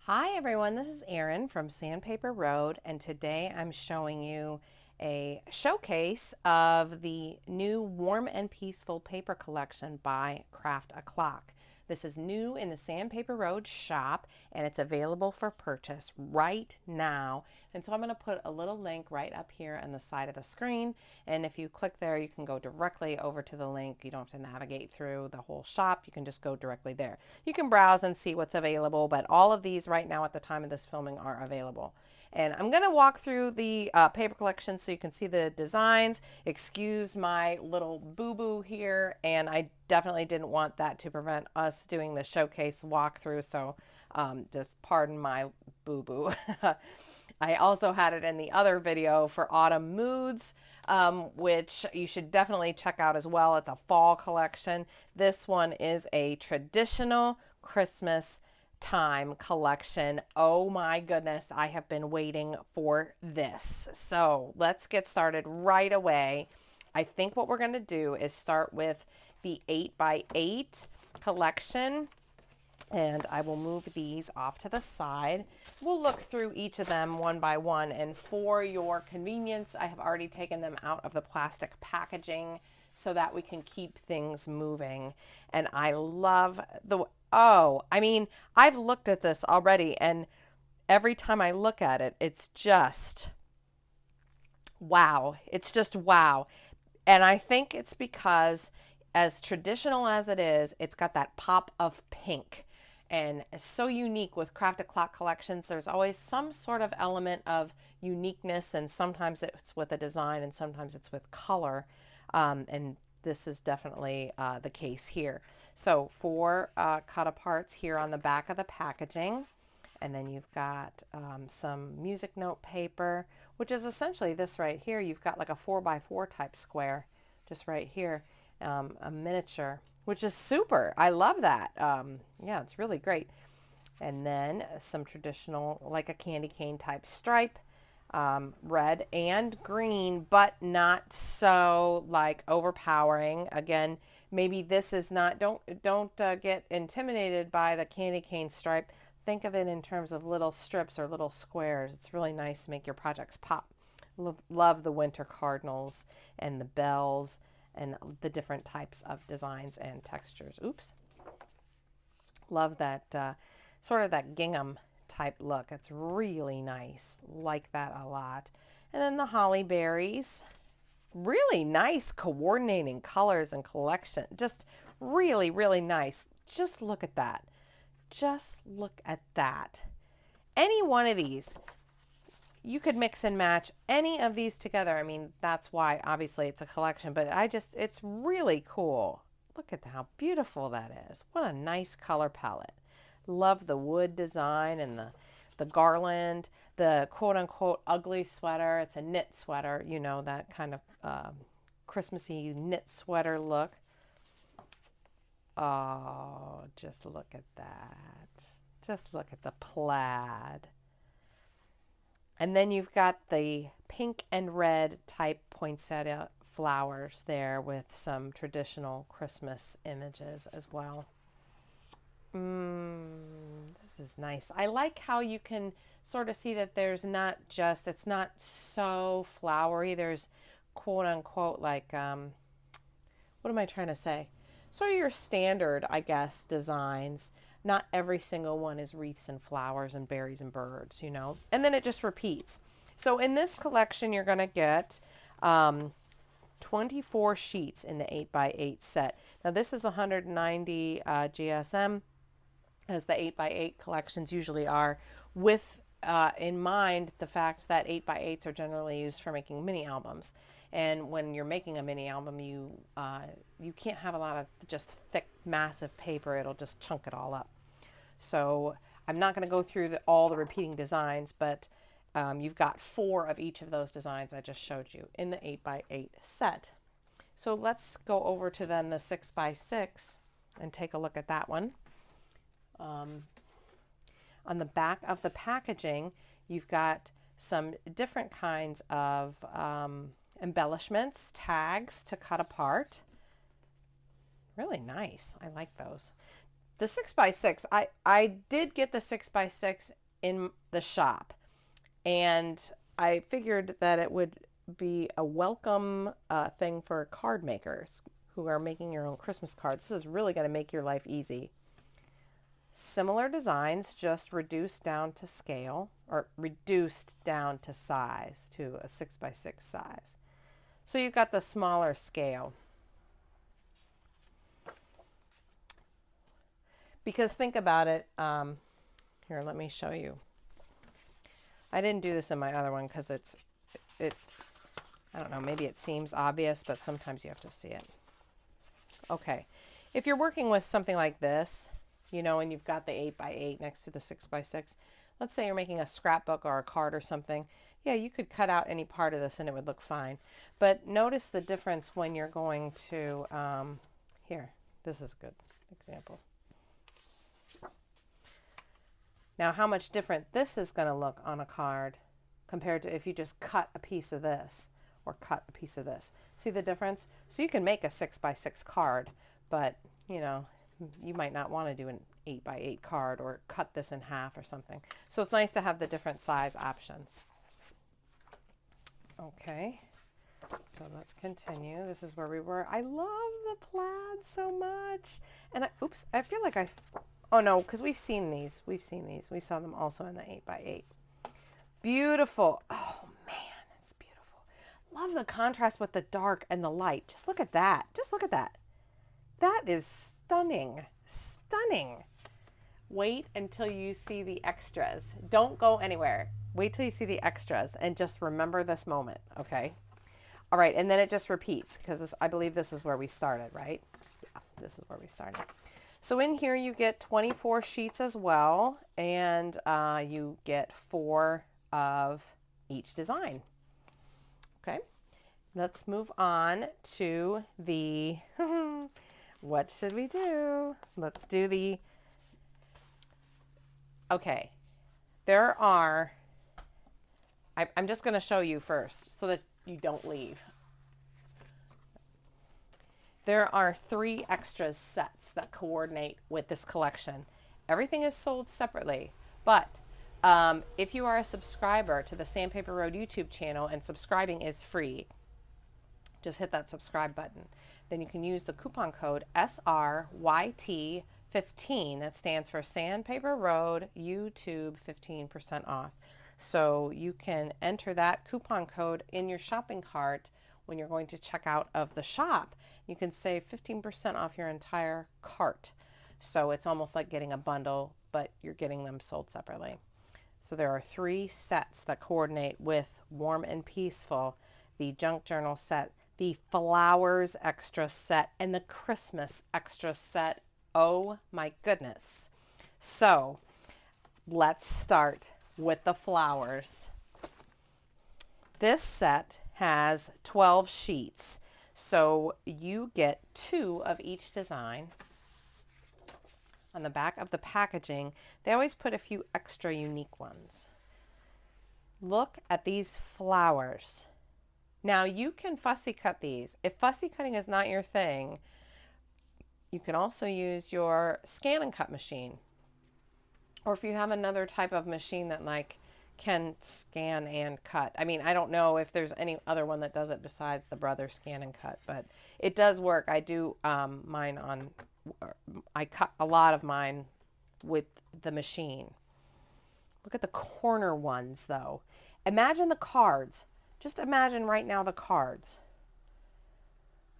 Hi everyone, this is Erin from Sandpaper Road, and today I'm showing you a showcase of the new Warm and Peaceful paper collection by Craft a Clock. This is new in the Sandpaper Road shop and it's available for purchase right now. And so I'm going to put a little link right up here on the side of the screen, and if you click there you can go directly over to the link. You don't have to navigate through the whole shop. You can just go directly there. You can browse and see what's available, but all of these right now at the time of this filming are available. And I'm going to walk through the paper collection so you can see the designs. Excuse my little boo-boo here, and I definitely didn't want that to prevent us doing the showcase walkthrough, so just pardon my boo-boo. I also had it in the other video for autumn moods, which you should definitely check out as well. It's a fall collection. This one is a traditional Christmas time collection. Oh my goodness, I have been waiting for this. So let's get started right away. I think what we're going to do is start with the 8x8 collection, and I will move these off to the side. We'll look through each of them one by one, and for your convenience, I have already taken them out of the plastic packaging so that we can keep things moving. And I love I mean, I've looked at this already, and every time I look at it, it's just wow. It's just wow. And I think it's because, as traditional as it is, it's got that pop of pink. And it's so unique with Craft a Clock collections. There's always some sort of element of uniqueness, and sometimes it's with a design and sometimes it's with color. And this is definitely the case here. So 4 cut aparts here on the back of the packaging. And then you've got some music note paper, which is essentially this right here. You've got like a 4x4 type square just right here, a miniature, which is super. I love that. Yeah, it's really great. And then some traditional, like a candy cane type stripe, red and green, but not so like overpowering. Again, maybe this is not, don't get intimidated by the candy cane stripe. Think of it in terms of little strips or little squares. It's really nice to make your projects pop. Love the winter cardinals and the bells and the different types of designs and textures. Oops. Love that sort of that gingham type look. It's really nice. Like that a lot. And then the holly berries. Really nice coordinating colors and collection. Just really, really nice. Just look at that. Just look at that. Any one of these, you could mix and match any of these together. I mean, that's why obviously it's a collection, but it's really cool. Look at how beautiful that is. What a nice color palette. Love the wood design and the garland, the quote unquote ugly sweater. It's a knit sweater, you know, that kind of Christmassy knit sweater look. Oh, just look at that. Just look at the plaid. And then you've got the pink and red type poinsettia flowers there with some traditional Christmas images as well. This is nice. I like how you can sort of see that there's not just, it's not so flowery. There's quote unquote like, what am I trying to say? Sort of your standard, I guess, designs. Not every single one is wreaths and flowers and berries and birds, you know, and then it just repeats. So in this collection, you're going to get 24 sheets in the 8x8 set. Now this is 190 GSM, as the 8x8 collections usually are, with in mind the fact that 8x8s are generally used for making mini albums. And when you're making a mini album, you can't have a lot of just thick, massive paper. It'll just chunk it all up. So I'm not going to go through all the repeating designs, but you've got 4 of each of those designs I just showed you in the 8x8 set. So let's go over to then the 6x6 and take a look at that one. On the back of the packaging, you've got some different kinds of embellishments, tags to cut apart. Really nice. I like those. The 6x6, I did get the 6x6 in the shop, and I figured that it would be a welcome thing for card makers who are making your own Christmas cards. This is really going to make your life easy. Similar designs, just reduced down to scale, or reduced down to size, to a 6x6 size. So you've got the smaller scale. Because think about it, here, let me show you. I didn't do this in my other one because I don't know, maybe it seems obvious, but sometimes you have to see it. Okay, if you're working with something like this, you know, and you've got the 8x8 next to the 6x6, let's say you're making a scrapbook or a card or something, yeah, you could cut out any part of this and it would look fine. But notice the difference when you're going to, here, this is a good example. Now, how much different this is going to look on a card compared to if you just cut a piece of this or cut a piece of this. See the difference? So you can make a 6x6 card, but, you know, you might not want to do an 8x8 card or cut this in half or something. So it's nice to have the different size options. Okay, so let's continue. This is where we were. I love the plaid so much. And oops, I feel like oh no, because we've seen these. We've seen these. We saw them also in the 8x8. Beautiful. Oh man, it's beautiful. Love the contrast with the dark and the light. Just look at that. Just look at that. That is stunning. Stunning. Wait until you see the extras. Don't go anywhere. Wait till you see the extras and just remember this moment, okay? All right, and then it just repeats because I believe this is where we started, right? Yeah, this is where we started. So in here you get 24 sheets as well, and you get 4 of each design. Okay, let's move on to the, what should we do? Let's do the, okay, there are, I'm just going to show you first so that you don't leave. There are 3 extras sets that coordinate with this collection. Everything is sold separately, but if you are a subscriber to the Sandpaper Road YouTube channel, and subscribing is free, just hit that subscribe button. Then you can use the coupon code SRYT15. That stands for Sandpaper Road YouTube 15% off. So you can enter that coupon code in your shopping cart when you're going to check out of the shop. You can save 15% off your entire cart. So it's almost like getting a bundle, but you're getting them sold separately. So there are 3 sets that coordinate with Warm and Peaceful, the Junk Journal set, the Flowers extra set, and the Christmas extra set. Oh my goodness. So let's start with the flowers. This set has 12 sheets. So you get 2 of each design. On the back of the packaging, they always put a few extra unique ones. Look at these flowers. Now you can fussy cut these. If fussy cutting is not your thing, you can also use your scan and cut machine. Or if you have another type of machine that like can scan and cut. I mean, I don't know if there's any other one that does it besides the Brother Scan and Cut, but it does work. I do mine on, I cut a lot of mine with the machine. Look at the corner ones though. Imagine the cards. Just imagine right now the cards.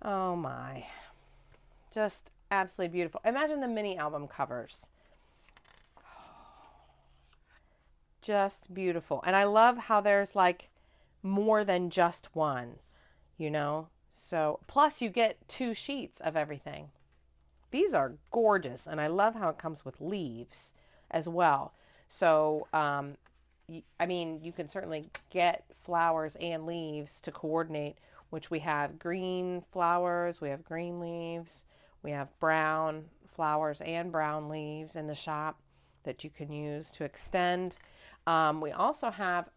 Oh my. Just absolutely beautiful. Imagine the mini album covers. Just beautiful. And I love how there's like more than just one, you know? So, plus you get 2 sheets of everything. These are gorgeous, and I love how it comes with leaves as well. So, I mean, you can certainly get flowers and leaves to coordinate, which we have green flowers, we have green leaves, we have brown flowers and brown leaves in the shop that you can use to extend. We also have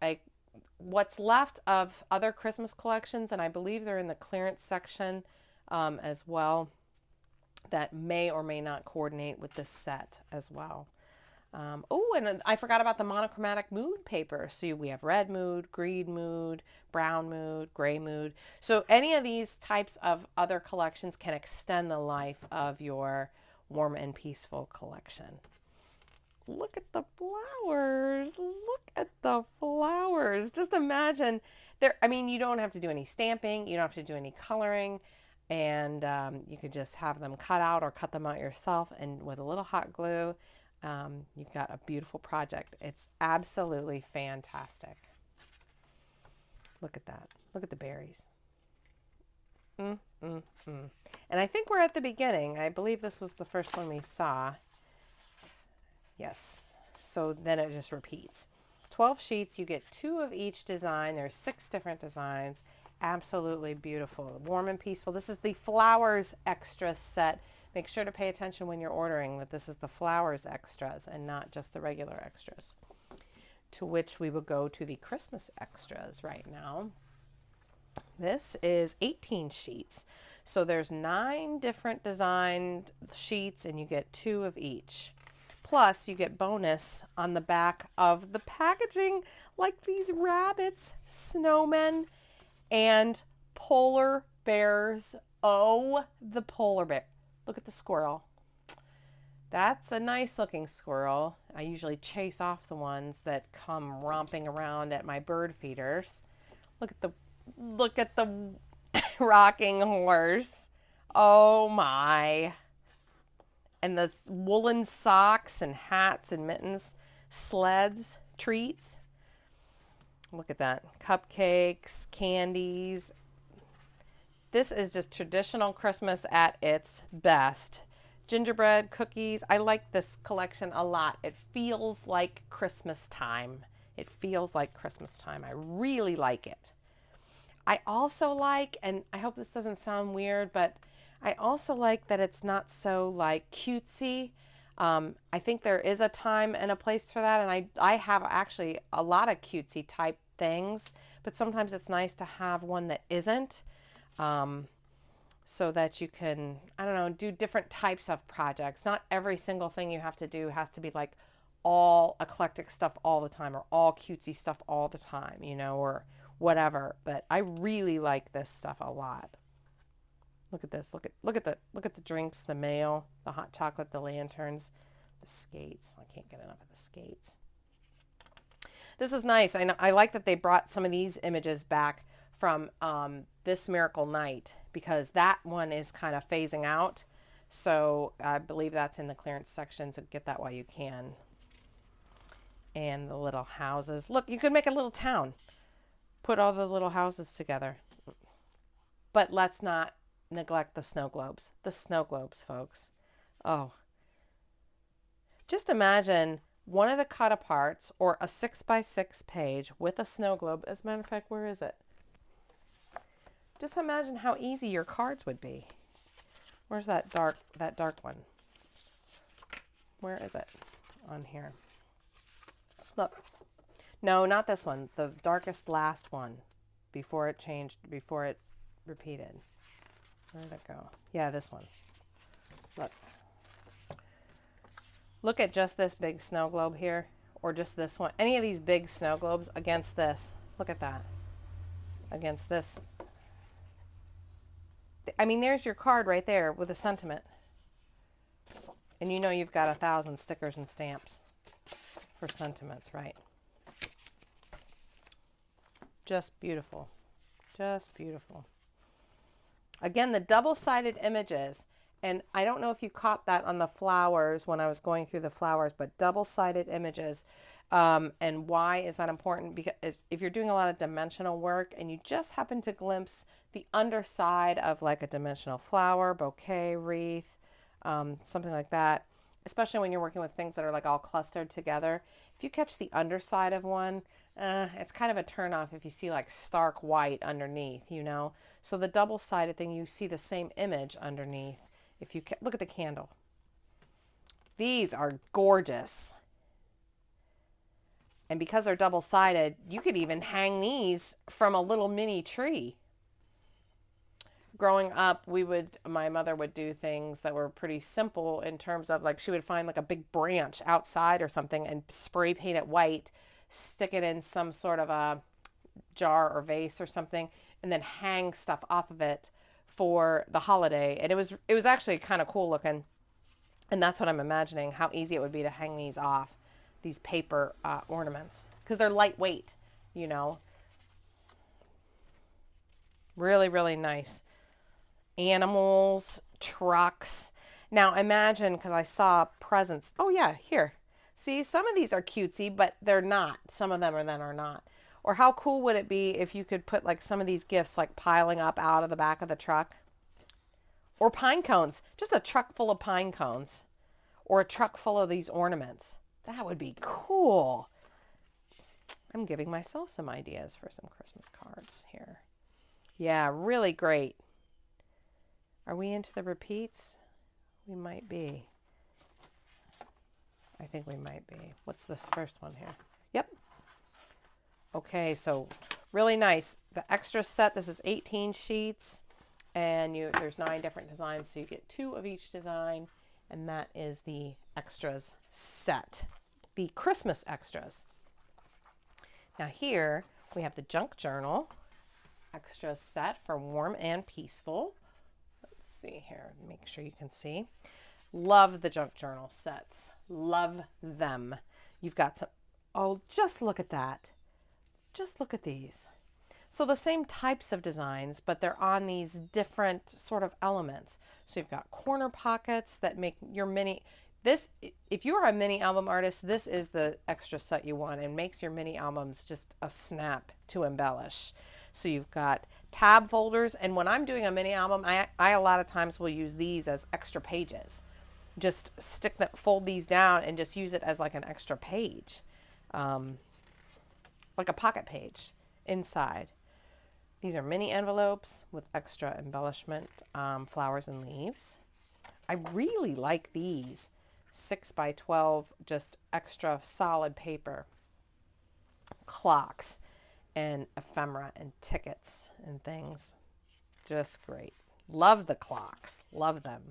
what's left of other Christmas collections, and I believe they're in the clearance section as well. that may or may not coordinate with this set as well. Oh, and I forgot about the monochromatic mood paper. So we have red mood, green mood, brown mood, gray mood. So any of these types of other collections can extend the life of your warm and peaceful collection. Look at the flowers. Look at the flowers. Just imagine there. I mean, you don't have to do any stamping. You don't have to do any coloring. And you could just have them cut out or cut them out yourself. And with a little hot glue, you've got a beautiful project. It's absolutely fantastic. Look at that. Look at the berries. And I think we're at the beginning. I believe this was the first one we saw. Yes. So then it just repeats. 12 sheets. You get 2 of each design. There's 6 different designs. Absolutely beautiful. Warm and peaceful. This is the Flowers Extra set. Make sure to pay attention when you're ordering that this is the Flowers Extras and not just the regular extras. To which we will go to the Christmas Extras right now. This is 18 sheets. So there's 9 different designed sheets and you get 2 of each. Plus you get bonus on the back of the packaging like these rabbits, snowmen, and polar bears. Oh, the polar bear. Look at the squirrel. That's a nice looking squirrel. I usually chase off the ones that come romping around at my bird feeders. Look at the rocking horse. Oh my. And the woolen socks and hats and mittens, sleds, treats. Look at that. Cupcakes, candies. This is just traditional Christmas at its best. Gingerbread, cookies. I like this collection a lot. It feels like Christmas time. It feels like Christmas time. I really like it. I also like, and I hope this doesn't sound weird, but I also like that it's not so like cutesy. I think there is a time and a place for that, and I have actually a lot of cutesy type things, but sometimes it's nice to have one that isn't, so that you can, I don't know, do different types of projects. Not every single thing you have to do has to be like all eclectic stuff all the time or all cutesy stuff all the time, you know, or whatever. But I really like this stuff a lot. Look at this. Look at the drinks, the mail, the hot chocolate, the lanterns, the skates. I can't get enough of the skates. This is nice. I like that they brought some of these images back from This Miracle Night because that one is kind of phasing out. So I believe that's in the clearance section, so get that while you can. And the little houses. Look, you could make a little town. Put all the little houses together. But let's not neglect the snow globes. The snow globes, folks. Oh. Just imagine one of the cut aparts or a 6x6 page with a snow globe. As a matter of fact, where is it? Just imagine how easy your cards would be. Where's that dark one? Where is it? On here. Look. No, not this one. The darkest last one before it changed, before it repeated. Where did it go? Yeah, this one. Look. Look at just this big snow globe here, or just this one. Any of these big snow globes against this. Look at that. Against this. I mean, there's your card right there with a sentiment. And you know you've got 1,000 stickers and stamps for sentiments, right? Just beautiful. Just beautiful. Again, the double-sided images, and I don't know if you caught that on the flowers when I was going through the flowers, but double-sided images. And why is that important? Because if you're doing a lot of dimensional work and you just happen to glimpse the underside of like a dimensional flower, bouquet, wreath, something like that, especially when you're working with things that are like all clustered together, if you catch the underside of one, it's kind of a turnoff if you see like stark white underneath, you know. So the double-sided thing, you see the same image underneath. If you look at the candle, these are gorgeous. And because they're double-sided, you could even hang these from a little mini tree. growing up, my mother would do things that were pretty simple in terms of like she would find like a big branch outside or something and spray paint it white, stick it in some sort of a jar or vase or something, and then hang stuff off of it for the holiday. And it was actually kind of cool looking. And that's what I'm imagining, how easy it would be to hang these off, these paper ornaments, because they're lightweight, you know. Really, really nice. Animals, trucks. Now imagine, because I saw presents. Oh yeah, here. See, some of these are cutesy, but they're not. Some of them are not. Or how cool would it be if you could put like some of these gifts like piling up out of the back of the truck? Or pine cones. Just a truck full of pine cones. Or a truck full of these ornaments. That would be cool. I'm giving myself some ideas for some Christmas cards here. Yeah, really great. Are we into the repeats? We might be. I think we might be. What's this first one here? Yep. Okay, so really nice. The extra set, this is 18 sheets, and there's 9 different designs, so you get 2 of each design, and that is the extras set, the Christmas extras. Now here we have the junk journal extra set for warm and peaceful. Let's see here, make sure you can see. Love the junk journal sets. Love them. You've got some, oh, just look at that. Just look at these. So the same types of designs, but they're on these different sort of elements. So you've got corner pockets that make your mini, this, if you are a mini album artist, this is the extra set you want and makes your mini albums just a snap to embellish. So you've got tab folders, and when I'm doing a mini album, I a lot of times will use these as extra pages. Just fold these down and just use it as like an extra page, like a pocket page inside. These are mini envelopes with extra embellishment, flowers and leaves. I really like these 6 by 12, just extra solid paper clocks and ephemera and tickets and things. Just great. Love the clocks. Love them.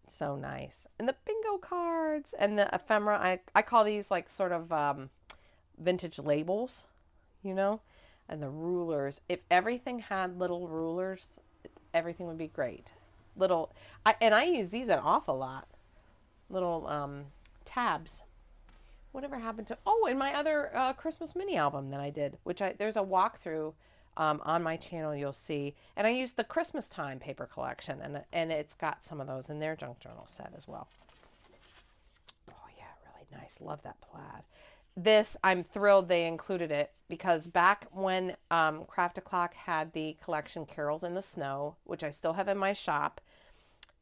So nice. And the bingo cards and the ephemera. I call these like sort of vintage labels, you know, and the rulers. If everything had little rulers, everything would be great. I use these an awful lot. Little tabs. Whatever happened to, oh, in my other Christmas mini album that I did, which there's a walkthrough on my channel, you'll see. And I used the Christmastime paper collection, and it's got some of those in their junk journal set as well. Oh yeah, really nice. Love that plaid. This, I'm thrilled they included it, because back when Craft O'Clock had the collection Carols in the Snow, which I still have in my shop,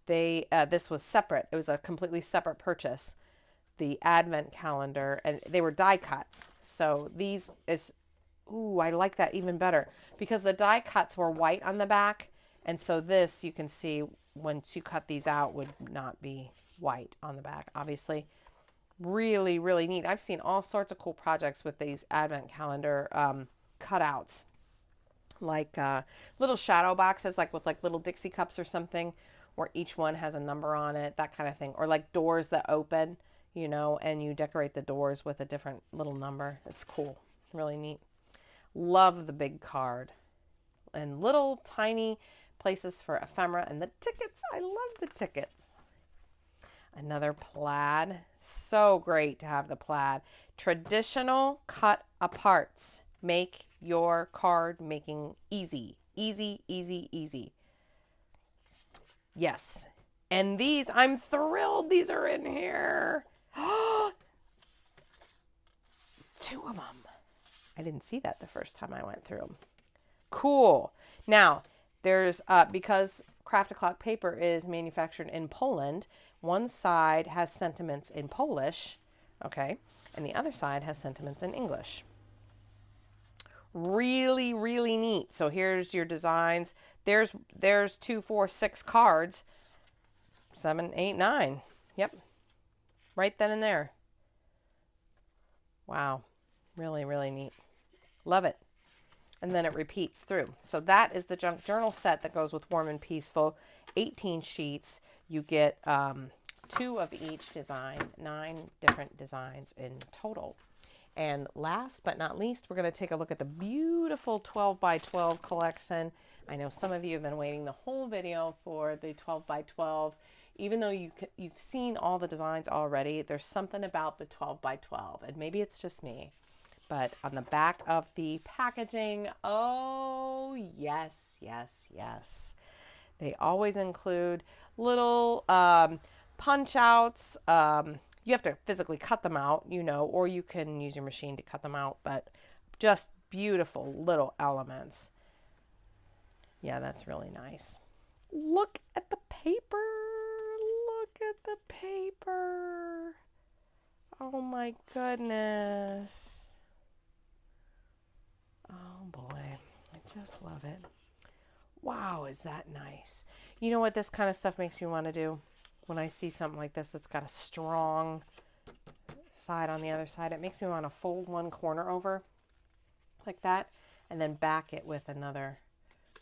this was separate. It was a completely separate purchase. The advent calendar, and they were die cuts. So these is, ooh, I like that even better, because the die cuts were white on the back, and so this, you can see once you cut these out, would not be white on the back, obviously. Really, really neat. I've seen all sorts of cool projects with these advent calendar cutouts, like little shadow boxes, like with like little Dixie cups or something, where each one has a number on it, that kind of thing, or like doors that open, you know, and you decorate the doors with a different little number. It's cool. Really neat. Love the big card. And little tiny places for ephemera and the tickets. I love the tickets. Another plaid. So great to have the plaid. Traditional cut aparts. Make your card making easy. Easy, easy, easy. Yes. And these, I'm thrilled these are in here. 2 of them. I didn't see that the first time I went through them. Cool. Now, there's, because Craft O'Clock paper is manufactured in Poland, one side has sentiments in Polish, okay, and the other side has sentiments in English. Really, really neat. So here's your designs. There's 2, 4, 6 cards. 7, 8, 9. Yep. Right then and there. Wow. Really, really neat. Love it. and then it repeats through. So that is the junk journal set that goes with Warm and Peaceful. 18 sheets. You get 2 of each design, 9 different designs in total. And last but not least, we're going to take a look at the beautiful 12 by 12 collection. I know some of you have been waiting the whole video for the 12 by 12. Even though you've seen all the designs already, there's something about the 12 by 12, and maybe it's just me. But on the back of the packaging, oh yes, yes, yes. They always include little punch outs. You have to physically cut them out, you know, or you can use your machine to cut them out, but just beautiful little elements. Yeah, that's really nice. Look at the paper. Look at the paper. Oh my goodness. Oh boy, I just love it. Wow, is that nice? You know what this kind of stuff makes me want to do? When I see something like this that's got a strong side on the other side, it makes me want to fold one corner over like that and then back it with another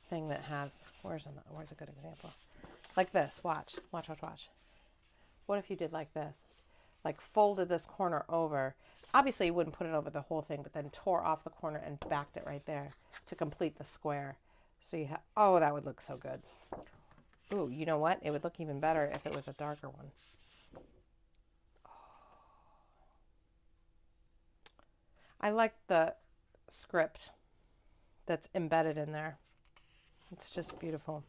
thing that has, where's a good example? Like this, watch. What if you did like this? Like folded this corner over. Obviously you wouldn't put it over the whole thing, but then tore off the corner and backed it right there to complete the square. So you have, oh, that would look so good. Ooh, you know what? It would look even better if it was a darker one. Oh. I like the script that's embedded in there. It's just beautiful.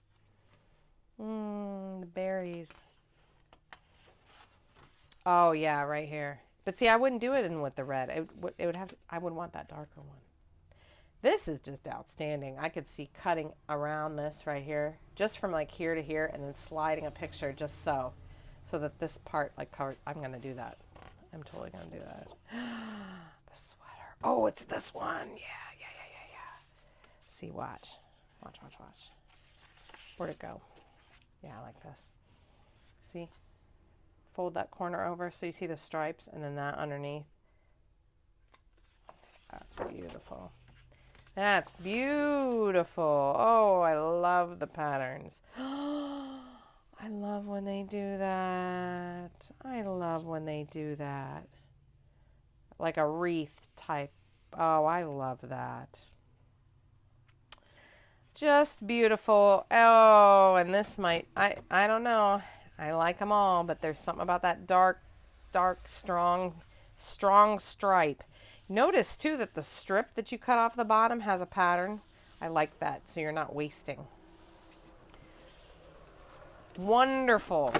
The berries. Oh yeah, right here. But see, I wouldn't do it in with the red. It would have to, I would want that darker one. This is just outstanding. I could see cutting around this right here, just from like here to here, and then sliding a picture just so that this part like covered. I'm gonna do that. I'm totally gonna do that. The sweater. Oh, it's this one. Yeah. See, watch. Where'd it go? Yeah, like this. See? Fold that corner over so you see the stripes, and then that underneath. That's beautiful. That's beautiful. Oh, I love the patterns. I love when they do that. I love when they do that. Like a wreath type. Oh, I love that. Just beautiful. Oh, and this might, I don't know. I like them all, but there's something about that dark, strong stripe. Notice too that the strip that you cut off the bottom has a pattern. I like that, so you're not wasting. Wonderful.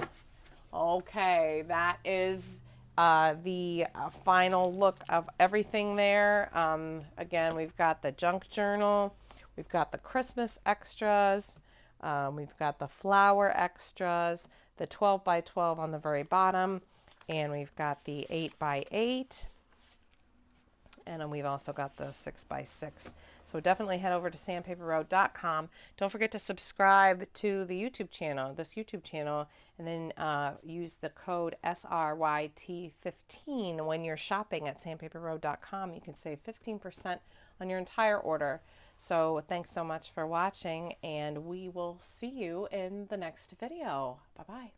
Okay, that is the final look of everything there. Again, we've got the junk journal, we've got the Christmas extras, we've got the flower extras, the 12 by 12 on the very bottom, and we've got the 8 by 8. And then we've also got the 6x6. So definitely head over to sandpaperroad.com. Don't forget to subscribe to the YouTube channel, and then use the code SRYT15 when you're shopping at sandpaperroad.com. You can save 15% on your entire order. So thanks so much for watching, and we will see you in the next video. Bye-bye.